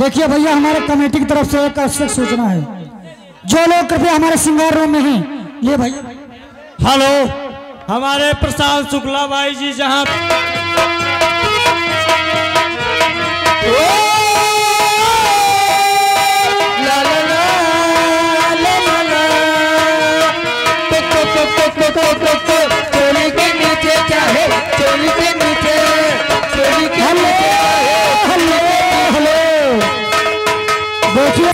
देखिए भैया, हमारे कमेटी की तरफ से एक आवश्यक सूचना है। जो लोग कृपया हमारे श्रृंगार रूम में हैं, ये भैया। हेलो, हमारे प्रशांत शुक्ला भाई जी जहाँ चोली के नीचे चाहे चोली के नीचे चोली के देखिए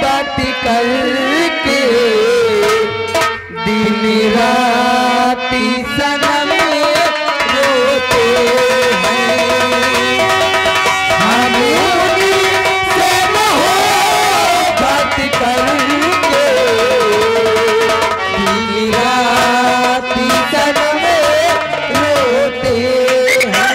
बात करके दिन राती सनम रोते हैं हम से बात करके दिन राती सनम रोते हैं।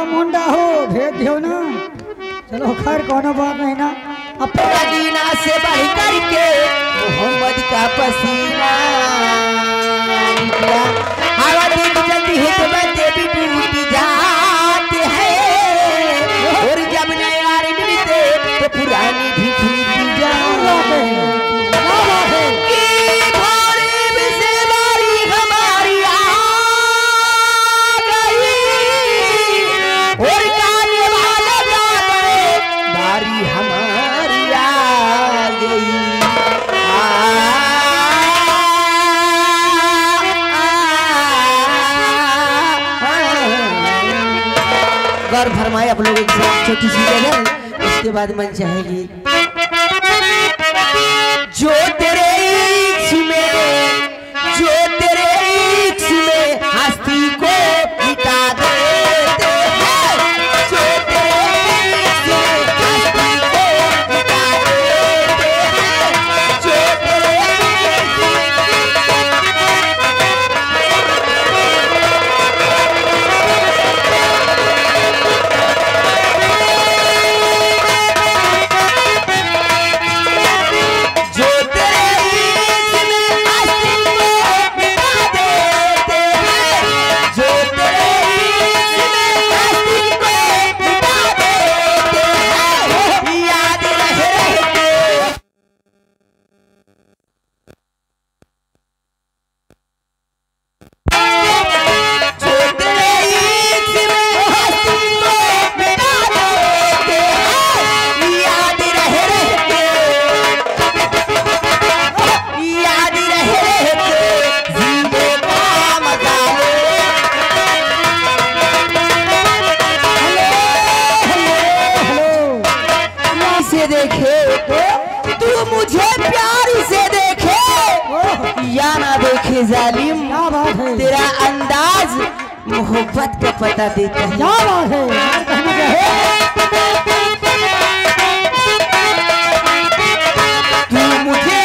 मुंडा हो भेज दियो ना, चलो खैर कोनो बात नहीं ना। मदीना से बढ़ करके मोहम्मद का पसीना निकला। हवा देख जल्दी है तो बंदे भी टूट जाते हैं और जब नए यार मिलते तो पुरानी भी टूट जाते हैं। गौर फरमाए आप लोग, एक छोटी सी गजल, उसके बाद मन चाहेगी। जो तेरे इश्क में, जो तेरे इश्क में हस्ती को मिटा देते हैं, जो तेरे इश्क में हस्ती को मिटा देते हैं, जो तेरे देखे तू मुझे प्यार से देखे या ना देखे जालिम, तेरा अंदाज मोहब्बत का पता देता है। क्या बात है, तू मुझे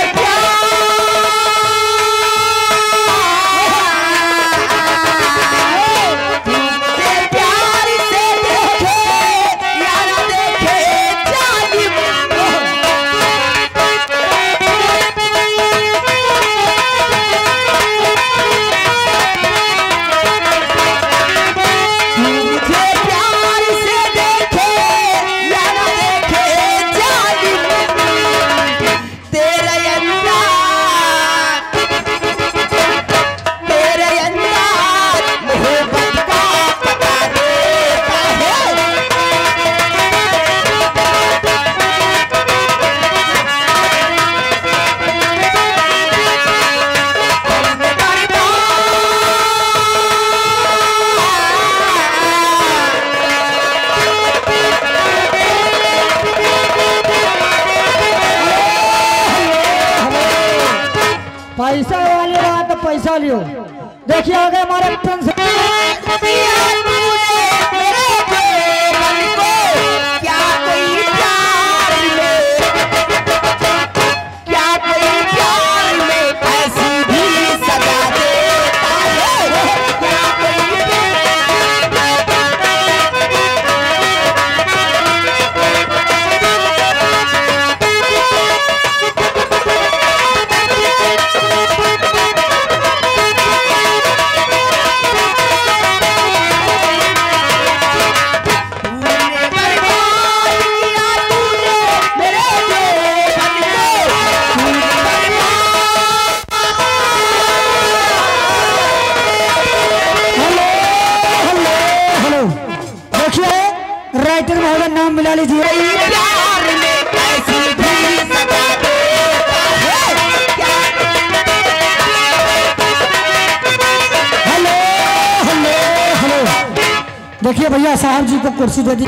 पैसा वाली बात, पैसा लियो। देखिए आगे हमारे प्रिंस लीजिए। प्यार में कैसी भी सजा देता है। हेलो हेलो हेलो, देखिए भैया साहब जी को कुर्सी दे दी।